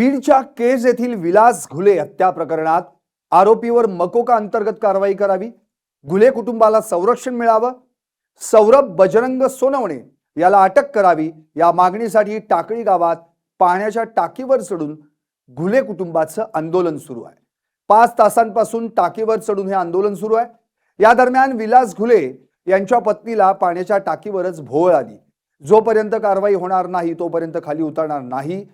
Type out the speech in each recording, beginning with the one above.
बीडच्या केज येथील विलास घुले हत्या प्रकरणात आरोपीवर मकोका अंतर्गत कारवाई करावी, घुले कुटुंबाला संरक्षण मिळावं, सौरभ बजरंग सोनवणे याला अटक करावी या मागणीसाठी टाकळी गावात पाण्याच्या टाकीवर चढून घुले कुटुंबाचं आंदोलन सुरू आहे। 5 तासांपासून टाकीवर चढून हे आंदोलन सुरू आहे। या दरम्यान विलास घुले यांच्या पत्नीला पाण्याच्या टाकीवरच भोवळ आली। जोपर्यंत कारवाई होणार नाही तोपर्यंत खाली उतरणार नाही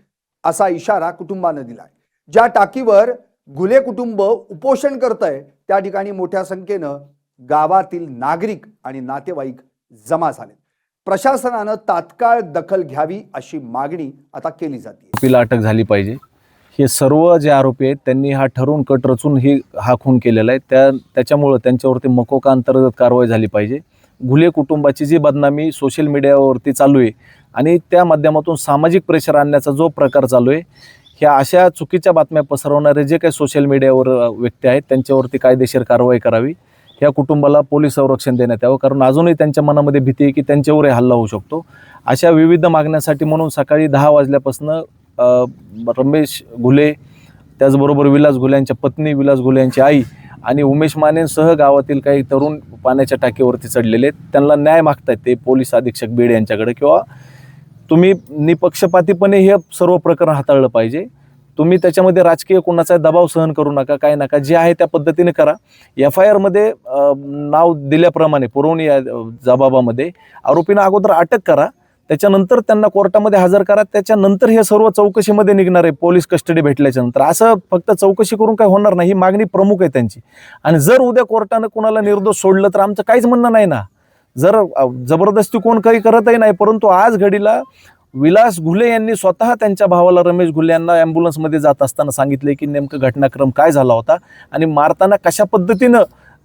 असा इशारा कुटुंबाने दिलाय। ज्या टाकीवर घुले कुटुंब उपोषण करतंय त्या ठिकाणी मोठ्या संख्येनं गावातील नागरिक आणि नातेवाईक जमा झाले। प्रशासनाने तात्काळ दखल घ्यावी अशी मागणी आता केली जाते। आरोपीला अटक झाली पाहिजे। हे सर्व जे आरोपी आहेत त्यांनी हा ठरवून कट रचून हा खून केलेला आहे। त्याच्यामुळे त्यांच्यावरती मकोका अंतर्गत कारवाई झाली पाहिजे। घुले कुटुंबाची जी बदनामी सोशल मीडियावरती चालू आहे आणि त्या माध्यमातून सामाजिक प्रेशर आणण्याचा जो प्रकार चालू आहे, ह्या अशा चुकीच्या बातम्या पसरवणारे जे काही सोशल मीडियावर व्यक्ती आहेत त्यांच्यावरती कायदेशीर कारवाई करावी। ह्या कुटुंबाला पोलीस संरक्षण देण्यात यावं, कारण अजूनही त्यांच्या मनामध्ये भीती आहे की त्यांच्यावरही हल्ला होऊ शकतो। अशा विविध मागण्यासाठी म्हणून सकाळी 10 वाजल्यापासून रमेश घुले, त्याचबरोबर विलास घुले यांच्या पत्नी, विलास घुले यांची आई आणि उमेश मानेसह गावातील काही तरुण पाण्याच्या टाकीवरती चढलेले आहेत। त्यांना न्याय मागतायत ते पोलीस अधीक्षक बीड यांच्याकडे, किंवा तुम्ही निपक्षपातीपणे हे सर्व प्रकरण हाताळलं पाहिजे। तुम्ही त्याच्यामध्ये राजकीय कोणाचा दबाव सहन करू नका, काय नका, जे आहे त्या पद्धतीने करा। FIR मध्ये नाव दिल्याप्रमाणे पुरवणी जबाबामध्ये आरोपींना अगोदर अटक करा, त्याच्यानंतर त्यांना कोर्टामध्ये हजर करा, त्याच्यानंतर हे सर्व चौकशीमध्ये निघणार आहे पोलीस कस्टडी भेटल्याच्या नंतर। असं फक्त चौकशी करून काय होणार नाही, ही मागणी प्रमुख आहे त्यांची। आणि जर उद्या कोर्टानं कुणाला निर्दोष सोडलं तर आमचं काहीच म्हणणं नाही ना, जर जबरदस्ती कोण काही करतही नाही। परंतु आज घडीला विलास घुले यांनी स्वतः त्यांच्या भावाला रमेश घुले यांना ॲम्ब्युलन्समध्ये जात असताना सांगितले की नेमकं घटनाक्रम काय झाला होता आणि मारताना कशा पद्धतीनं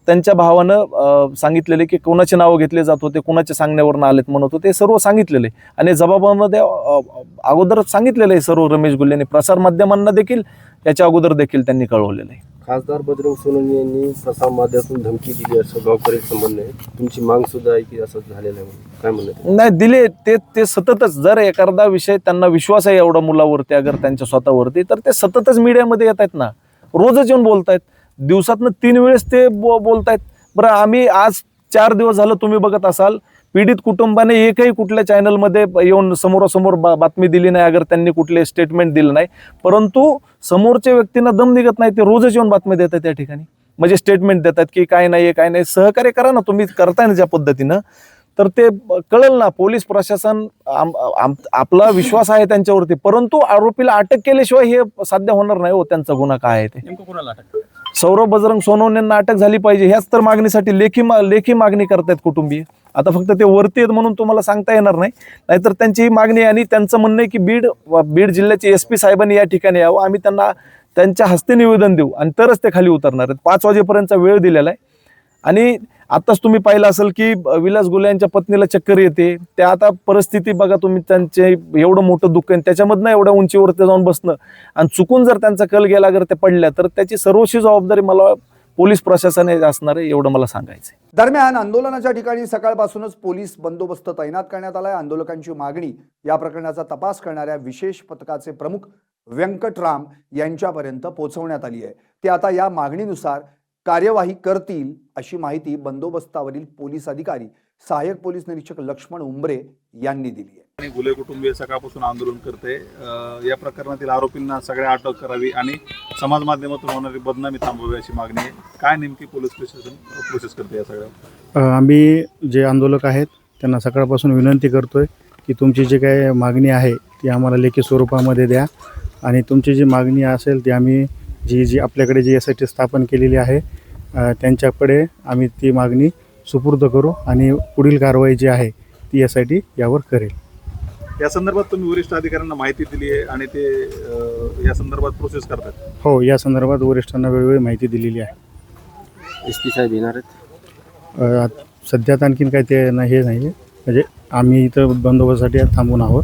त्यांच्या भावानं सांगितलेले की कोणाचे नावं घेतले जात होते, कोणाच्या सांगण्यावरून आलेत म्हणत होते, ते सर्व सांगितलेले आणि जबाबामध्ये अगोदरच सांगितलेलं आहे सर्व रमेश घुले यांनी। प्रसारमाध्यमांना देखील याच्या अगोदर देखील त्यांनी कळवलेलं आहे। खासदार बजरंग सोनवणे यांनी प्रसारमाध्यमातून धमकी दिली असं गावकरी संबंध आहे, तुमची मांग सुद्धा आहे की असं झालेलं आहे, काय म्हणणं? नाही दिले ते सततच, जर एखादा विषय त्यांना विश्वास आहे एवढा मुलावरती अगर त्यांच्या स्वतःवरती, तर ते सततच मीडियामध्ये येत आहेत ना, रोजच येऊन बोलतायत, दिवसातनं 3 वेळेस ते बोलतायत। बरं, आम्ही आज 4 दिवस झालं तुम्ही बघत असाल पीडित कुटुंबाने एकही कुठल्या चॅनलमध्ये येऊन समोरासमोर बातमी दिली नाही, अगर त्यांनी कुठले स्टेटमेंट दिलं नाही, परंतु समोरच्या व्यक्तींना दम निघत नाही, ते रोजच येऊन बातमी देतात त्या ठिकाणी, म्हणजे स्टेटमेंट देतात की काय नाही काय नाही। सहकार्य करा ना, तुम्ही करताय ना ज्या पद्धतीनं, तर ते कळलं ना। पोलीस प्रशासन आपला विश्वास आहे त्यांच्यावरती, परंतु आरोपीला अटक केल्याशिवाय हे साध्य होणार नाही हो, त्यांचा गुन्हा काय आहे ते। नेमकं कोणाला अटक? सौरभ बजरंग सोनवणेंना अटक झाली पाहिजे, ह्याच तर मागणीसाठी लेखी मागणी करतायत कुटुंबीय। आता फक्त ते वरती आहेत म्हणून तुम्हाला सांगता येणार नाही, नाहीतर त्यांची ही मागणी आहे आणि त्यांचं म्हणणं आहे की बीड जिल्ह्याचे SP साहेबांनी या ठिकाणी यावं, आम्ही त्यांना त्यांच्या हस्ते निवेदन देऊ आणि तरच ते खाली उतरणार आहेत। 5 वाजेपर्यंतचा वेळ दिलेला आहे आणि आताच तुम्ही पाहिलं असेल की विलास घुले यांच्या पत्नीला चक्कर येते, त्या आता परिस्थिती बघा तुम्ही, त्यांचे एवढं मोठं दुःख आहे त्याच्यामधनं एवढ्या उंचीवरती जाऊन बसणं आणि चुकून जर त्यांचा कल गेला अगर ते पडल्या तर त्याची सर्वस्वी जबाबदारी मला पोलीस प्रशासनाने असणार आहे, एवढं मला सांगायचं। दरम्यान आंदोलनाच्या ठिकाणी सकाळपासूनच पोलीस बंदोबस्त तैनात करण्यात आलाय। आंदोलकांची मागणी या प्रकरणाचा तपास करणाऱ्या विशेष पथकाचे प्रमुख व्यंकटराम यांच्यापर्यंत पोहोचवण्यात आली आहे। ते आता या मागणीनुसार कार्यवाही करतील अशी माहिती बंदोबस्तावरील पोलीस अधिकारी सहाय्यक पोलीस निरीक्षक लक्ष्मण उंबरे यांनी दिली आहे। घुले कुटुंबीय सकाळपासून आंदोलन करते, या प्रकरणातील आरोपींना सगळ्या अटक करावी आणि समाज माध्यमातून होणारी बदनामी थांबवावी अशी मागणी आहे। काय नेमकी पोलीस प्रशासन प्रोसेस करते या सगळ्या? आम्ही जे आंदोलक आहेत त्यांना सकाळपासून विनंती करतोय की तुमची जी काही मागणी आहे ती आम्हाला लेखी स्वरूपामध्ये द्या आणि तुमची जी मागणी असेल ती आम्ही जी आपल्याकडे जी SIT स्थापन केलेली आहे त्यांच्याकडे आम्ही ती मागणी सुपूर्द करू आणि पुढील कारवाई जी आहे ती SIT यावर करेल। या संदर्भात तुम्ही वरिष्ठ अधिकाऱ्यांना माहिती दिली आहे आणि ते या संदर्भात प्रोसेस करतात? हो, या संदर्भात वरिष्ठांना वेळोवेळी माहिती दिलेली आहे। SP साहेब येणार आहेत? सध्यात आणखीन काय ते हे नाही, म्हणजे आम्ही इथं बंदोबस्तासाठी थांबून आहोत।